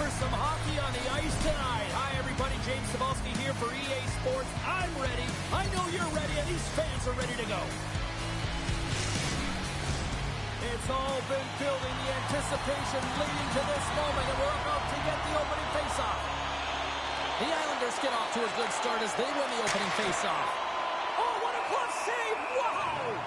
for some hockey on the ice tonight. Hi, everybody. James Cebulski here for EA Sports. I'm ready. I know you're ready, and these fans are ready to go. It's all been building, the anticipation leading to this moment, and we're about to get the opening faceoff. The Islanders get off to a good start as they win the opening faceoff. Oh, what a glove save! Wow!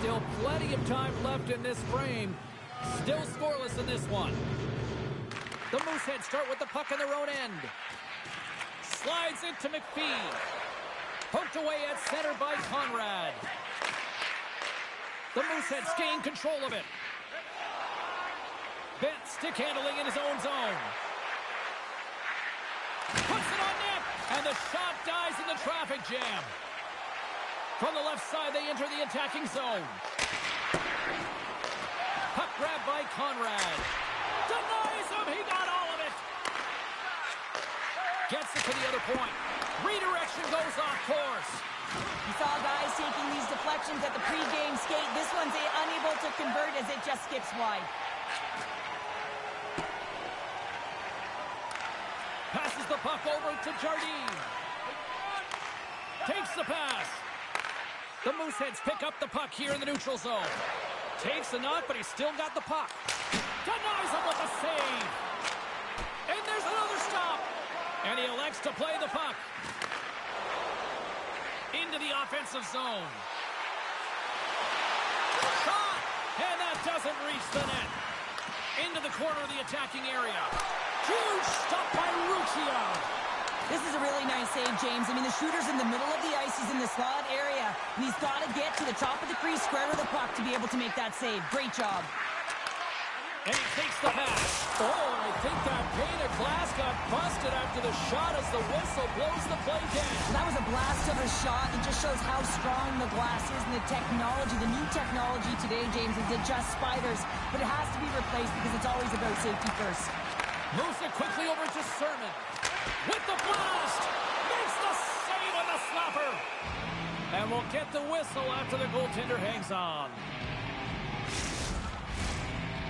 Still plenty of time left in this frame. Still scoreless in this one. The Mooseheads start with the puck in their own end. Slides it to McPhee. Poked away at center by Conrad. The Mooseheads gain control of it. Bent stick handling in his own zone. Puts it on net. And the shot dies in the traffic jam. From the left side, they enter the attacking zone. Puck grabbed by Conrad. Denies him. He got all of it. Gets it to the other point. Redirection goes off course. You saw guys taking these deflections at the pregame skate. This one's unable to convert as it just skips wide. Passes the puck over to Jardine. Takes the pass. The Mooseheads pick up the puck here in the neutral zone. Takes the knock, but he's still got the puck. Denies him with a save. And there's another stop. And he elects to play the puck into the offensive zone. Shot! And that doesn't reach the net. Into the corner of the attacking area. Huge stop by Rucchio. This is a really nice save, James. I mean, the shooter's in the middle of the ice. He's in the slot area. And he's got to get to the top of the crease, square to the puck to be able to make that save. Great job. And he takes the pass. Oh, I think that pane of glass got busted after the shot as the whistle blows the play dead. That was a blast of a shot. It just shows how strong the glass is and the technology. The new technology today, James, is it just spiders. But it has to be replaced because it's always about safety first. Moves it quickly over to Sermon. With the blast! Makes the save on the slapper! And we'll get the whistle after the goaltender hangs on.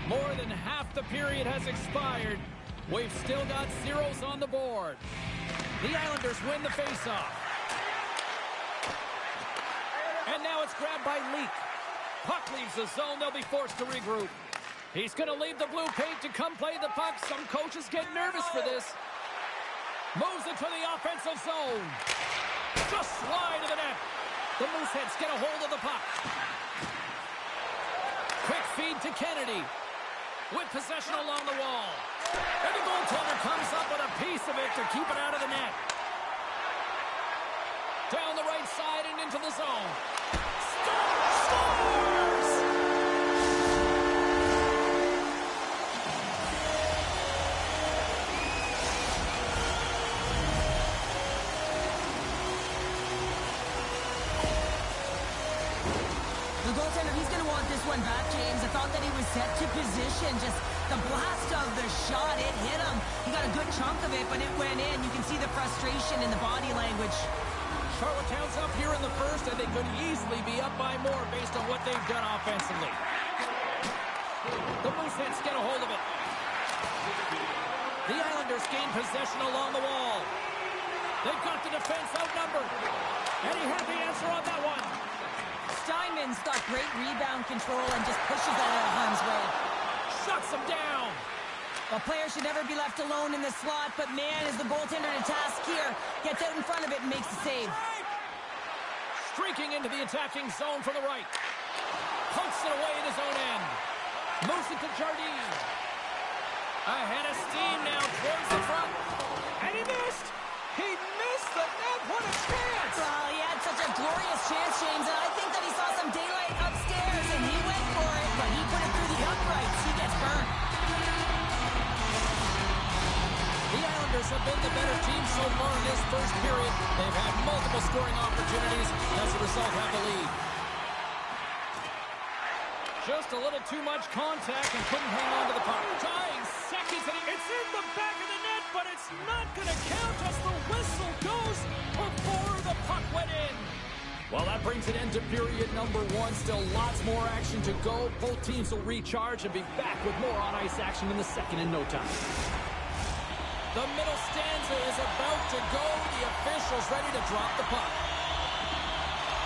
More than half the period has expired. We've still got zeros on the board. The Islanders win the faceoff. And now it's grabbed by Leak. Puck leaves the zone. They'll be forced to regroup. He's going to leave the blue paint to come play the puck. Some coaches get nervous for this. Moves it to the offensive zone. Just slide to the net. The Mooseheads get a hold of the puck. Quick feed to Kennedy. With possession along the wall. And the goaltender comes up with a piece of it to keep it out of the net. Down the right side and into the zone. Scores! The goaltender, he's going to want this one back, James. I thought that he was set to position. Just the blast of the shot, it hit him. He got a good chunk of it, but it went in. You can see the frustration in the body language. Charlottetown's up here in the first, and they could easily be up by more based on what they've done offensively. The Mooseheads get a hold of it. The Islanders gain possession along the wall. They've got the defense outnumbered. And he had the answer on that one. Steinman's got great rebound control and just pushes that out of harm's way. Shuts him down. A player should never be left alone in the slot, but man, is the goaltender to task here. Gets out in front of it and makes the save. Streaking into the attacking zone from the right. Pokes it away in his own end. Moves it to Jardine. Ahead of steam now towards the front. And he missed. He missed the net. What a chance. Well, he had such a glorious chance, James, and I think that he saw some daylight upstairs, and he went for it, but he put it through the uprights. He gets burned. The Islanders have been the better team so far in this first period. They've had multiple scoring opportunities. As a result, have the lead. Just a little too much contact and couldn't hang on to the puck. Tying seconds, and it's in the back of the net, but it's not going to count as the whistle goes before the puck went in. Well, that brings an end to period number one. Still lots more action to go. Both teams will recharge and be back with more on-ice action in the second in no time. The middle stanza is about to go. The officials ready to drop the puck.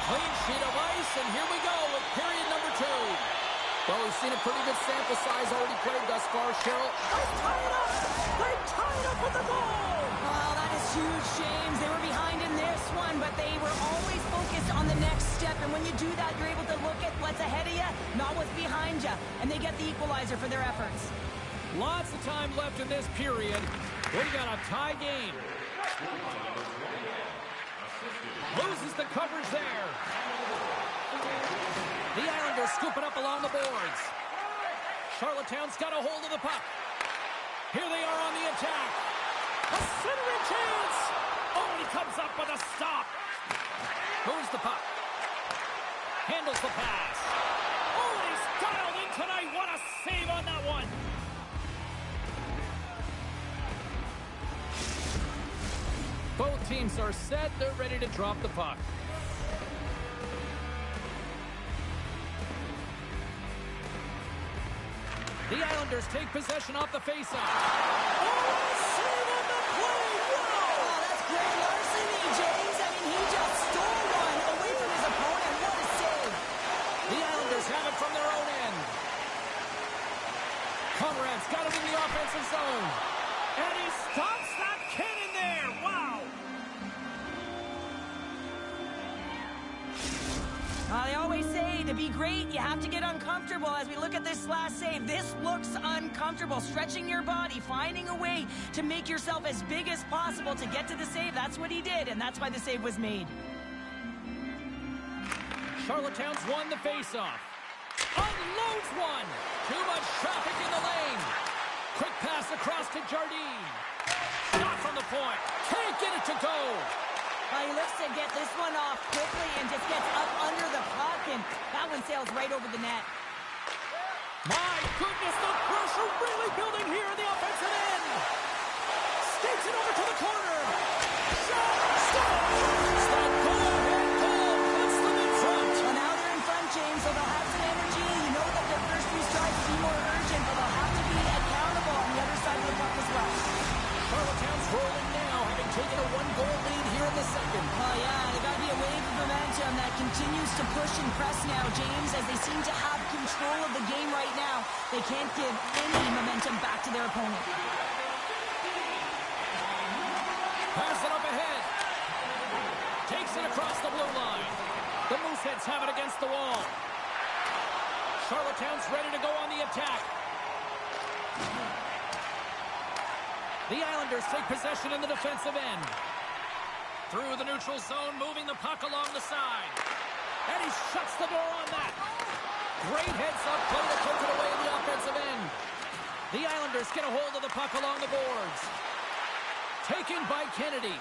Clean sheet of ice, and here we go with period number two. Well, we've seen a pretty good sample size already played thus far, Cheryl. They tie it up! They tie it up with the goal! Oh, that is huge, James. They were behind in this one, but they were always focused on the next step. And when you do that, you're able to look at what's ahead of you, not what's behind you. And they get the equalizer for their efforts. Lots of time left in this period. We got a tie game. Loses the coverage there. The Islanders scoop it up along the boards. Charlottetown's got a hold of the puck. Here they are on the attack. A centering chance. Oh, he comes up with a stop. Moves the puck. Handles the pass. Oh, he's dialed in tonight. What a save on that one. Both teams are set. They're ready to drop the puck. The Islanders take possession off the faceoff. Oh, save on the play! Wow! Oh, that's great larceny, James. I mean, he just stole one away from his opponent. What a save! The Islanders have it from their own end. Conrad's got it in the offensive zone. And he stops that cannon there. Wow! They always say to be great, you have to get uncomfortable. As we look at this last save, this looks uncomfortable. Stretching your body, finding a way to make yourself as big as possible to get to the save. That's what he did, and that's why the save was made. Charlottetown's won the faceoff. Unloads one. Too much traffic in the lane. Quick pass across to Jardine. Shot from the point. Can't get it to go. He looks to get this one off quickly and just gets up under the puck, and that one sails right over the net. My goodness, the pressure really building here in the offensive end. Skates it over to the corner. Shot! Stop! Stop! Go-ahead goal puts them in front. Well, now they're in front, James, so they'll have some energy. You know that their first few strides will be more urgent, but they'll have to be accountable on the other side of the puck as well. Charlottetown's rolling now, having taken a one-goal lead here in the second. Oh, yeah, they got to be a wave of momentum that continues to push and press now, James, as they seem to have control of the game right now. They can't give any momentum back to their opponent. Pass it up ahead. Takes it across the blue line. The Mooseheads have it against the wall. Charlottetown's ready to go on the attack. The Islanders take possession in the defensive end. Through the neutral zone, moving the puck along the side. And he shuts the door on that. Great heads-up play to take it away in the offensive end. The Islanders get a hold of the puck along the boards. Taken by Kennedy.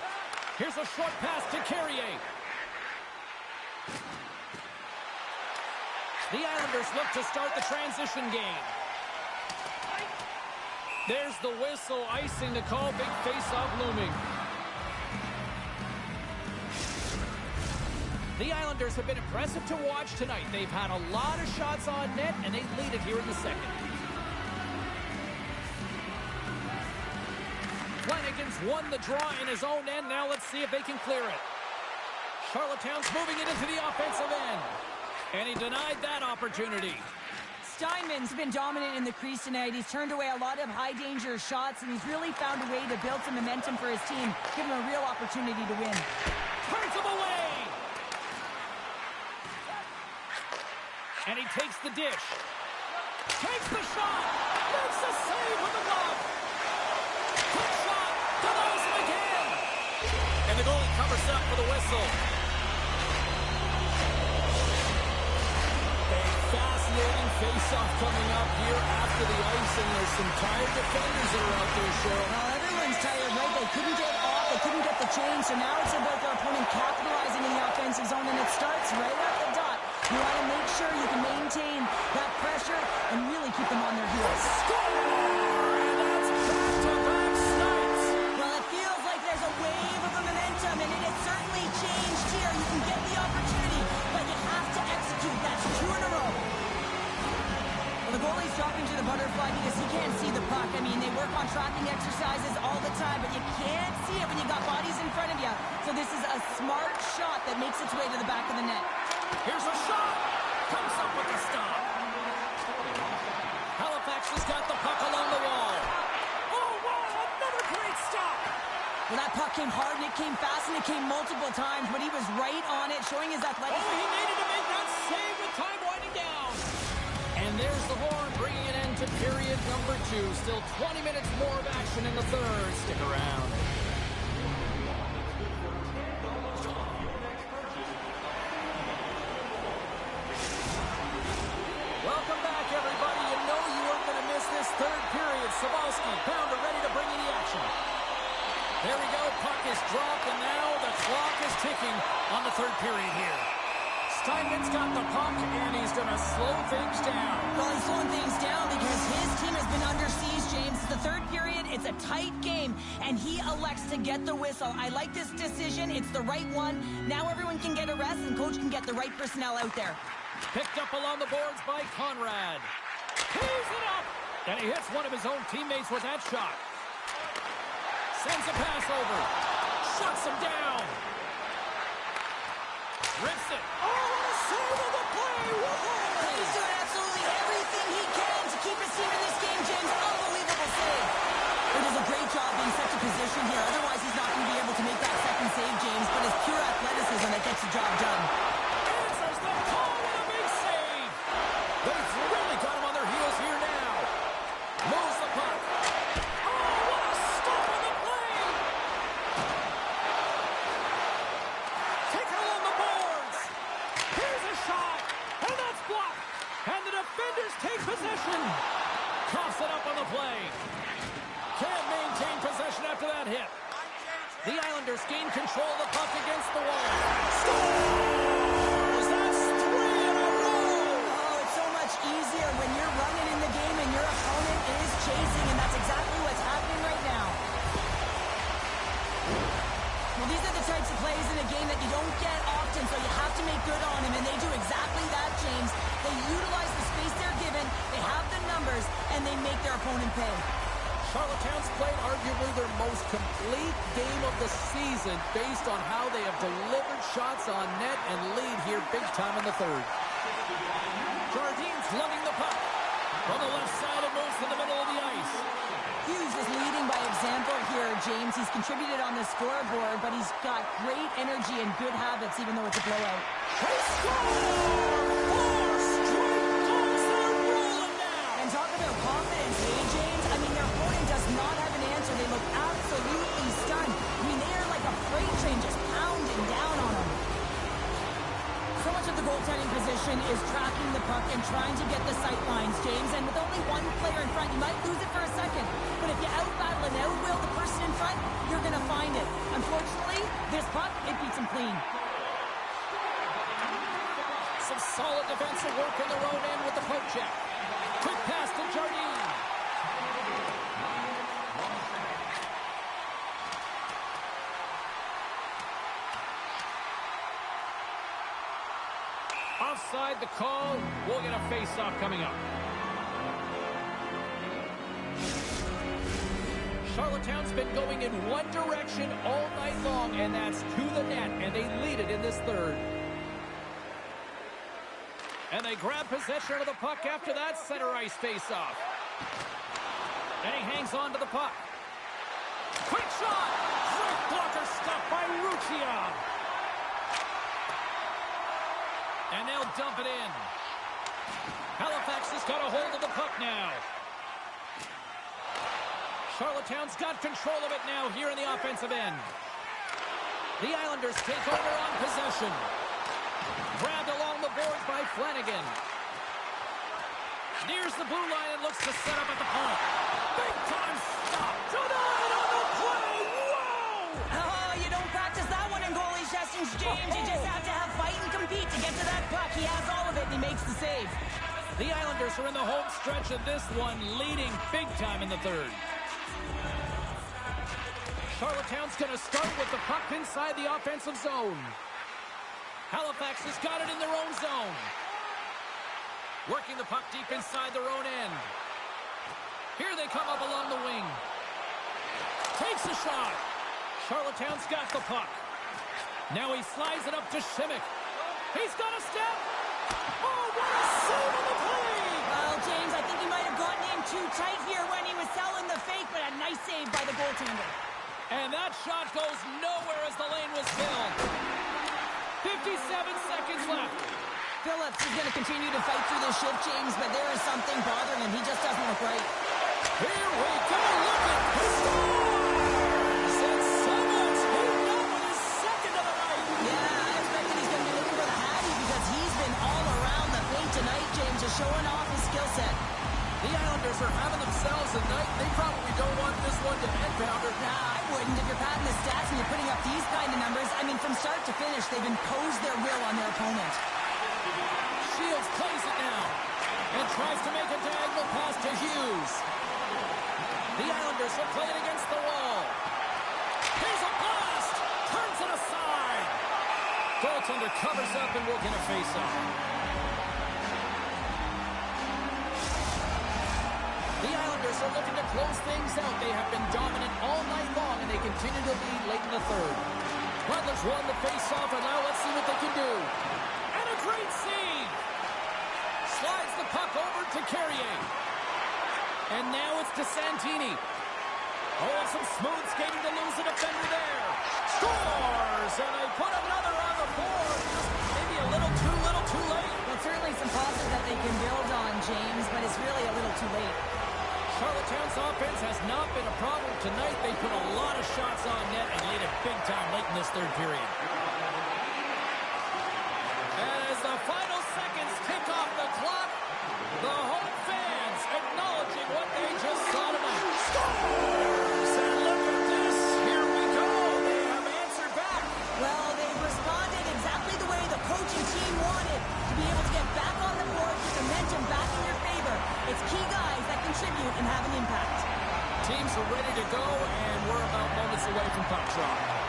Here's a short pass to Carrier. The Islanders look to start the transition game. There's the whistle, icing the call, big face-off looming. The Islanders have been impressive to watch tonight. They've had a lot of shots on net, and they lead it here in the second. Flanagan's won the draw in his own end. Now let's see if they can clear it. Charlottetown's moving it into the offensive end. And he denied that opportunity. Steinman's been dominant in the crease tonight. He's turned away a lot of high-danger shots, and he's really found a way to build some momentum for his team, give him a real opportunity to win. Turns him away! And he takes the dish. Takes the shot! Makes the save with the glove! Quick shot! Denies him again! And the goalie covers up for the whistle. Fascinating face-off coming up here after the ice, and there's some tired defenders that are out there, Cheryl. Well, everyone's tired, right? They couldn't get off, they couldn't get the change, so now it's about their opponent capitalizing in the offensive zone, and it starts right at the dot. You want to make sure you can maintain that pressure and really keep them on their heels. Score! And that's back-to-back snipes! Well, it feels like there's a wave of momentum, and it has certainly changed here. You can get the opportunity exercises all the time, but you can't see it when you got bodies in front of you. So this is a smart shot that makes its way to the back of the net. Here's a shot. Comes up with the stop. Halifax has got the puck along the wall. Oh, wow, another great stop. Well, that puck came hard, and it came fast, and it came multiple times, but he was right on it, showing his athleticism. Oh, he needed to make that save with time winding down. And there's the horn, bringing an end to period number 2. Still 20 minutes more of action in the third. Stick around. Welcome back, everybody. You know you weren't going to miss this third period. Sabalski, Pounder ready to bring you the action. There we go. Puck is dropped, and now the clock is ticking on the third period here. Steinman's got the puck, and he's going to slow things down. Well, he's slowing things down because his team has been under siege, James. It's the third period. It's a tight game, and he elects to get the whistle. I like this decision. It's the right one. Now everyone can get a rest, and coach can get the right personnel out there. Picked up along the boards by Conrad. Tees it up! And he hits one of his own teammates with that shot. Sends a pass over. Shuts him down. Rips it. Oh, what a save of the play! Whoa! He's doing absolutely everything he can to keep his team in this game, James. Unbelievable save. He does a great job being such a position here. Otherwise, he's not going to be able to make that second save, James. But it's pure athleticism that gets the job done. Answers the call with a big save. They've really got him on their heels here now. Moves the puck. Oh, what a stop on the play! Taken along the boards. Here's a shot, and that's blocked. And the defenders take possession. Coughs it up on the play. Can't maintain possession after that hit. The Islanders gain control of the puck against the wall. Scores! That's 3 in a row! Oh, it's so much easier when you're running in the game and your opponent is chasing, and that's exactly what's happening right now. Well, these are the types of plays in a game that you don't get often, so you have to make good on them, and they do exactly that, James. They utilize the space they're given, they have the numbers, and they make their opponent pay. Charlottetown's played arguably their most complete game of the season based on how they have delivered shots on net and lead here big time in the third. Jardine's lugging the puck. From the left side, it moves to the middle of the ice. Hughes is leading by example here, James. He's contributed on the scoreboard, but he's got great energy and good habits, even though it's a blowout. They score! 4 straight goals, they're rolling now! And talk about confidence, hey, James? I mean, their opponent does not have an answer. They look absolutely stunned. I mean, they are like a freight train just pounding down on them. So much of the goaltending position is tracking the puck and trying to get the sight lines, James. And with only one player in front, you might lose it for a second. But if you out-battle and out-will the person in front, you're going to find it. Unfortunately, this puck, it beats him clean. Some solid defensive work in their own end with the poke check. Quick pass to Jardine. Offside the call. We'll get a face-off coming up. Charlottetown's been going in one direction all night long, and that's to the net, and they lead it in this third. And they grab possession of the puck after that center ice face-off. And he hangs on to the puck. Quick shot! Great blocker stop by Ruccia. And they'll dump it in. Halifax has got a hold of the puck now. Charlottetown's got control of it now here in the offensive end. The Islanders take over on possession. Grabbed along the boards by Flanagan. Nears the blue line and looks to set up at the point. Big time stop. Denied on the play. Whoa! Oh, you don't practice that one in goalie sessions, James. You just have to have fight and compete to get to that puck. He has all of it, and he makes the save. The Islanders are in the home stretch of this one, leading big time in the third. Charlottetown's going to start with the puck inside the offensive zone. Halifax has got it in their own zone. Working the puck deep inside their own end. Here they come up along the wing. Takes a shot. Charlottetown's got the puck. Now he slides it up to Simic. He's got a step. Oh, what a save on the play! Well, James, I think he might have gotten in too tight here when he was selling the fake, but a nice save by the goaltender. And that shot goes nowhere as the lane was filled. 57 seconds left. Phillips is going to continue to fight through this shift, James, but there is something bothering him. He just doesn't look right. Here we go. Look at the scores! And someone's hitting up with his second of the night. Yeah, I expect that he's going to be looking for the Hattie because he's been all around the paint tonight, James, just showing off his skill set. The Islanders are having themselves a night. They probably don't want this one to end, Pounder. Nah, I wouldn't. If you're padding the stats and you're putting up these kind of numbers, I mean, from start to finish, they've imposed their will on their opponent. Shields plays it now and tries to make a diagonal pass to Hughes. The Islanders are playing against the wall. Here's a blast! Turns it aside. Goaltender covers up and will get a face-off. The Islanders are looking to close things out. They have been dominant all night long, and they continue to lead late in the third. Butler's won the face-off, and now let's see what they can do. And a great save! Slides the puck over to Carrier. And now it's to Santini. Oh, some smooth skating to lose a defender there. Scores! And they put another on the board. Maybe a little too late. Well, certainly some positives that they can build on, James, but it's really a little too late. Charlottetown's offense has not been a problem tonight. They put a lot of shots on net and laid it big time late in this third period. And as the final seconds tick off the clock, the home fans acknowledging what they just saw tonight. Scores! And look at this. Here we go. They have answered back. Well, they've responded exactly the way the coaching team wanted, to be able to get back on the board, get the momentum back in your favor. It's key guys that contribute and have an impact. Teams are ready to go, and we're about moments away from puck drop.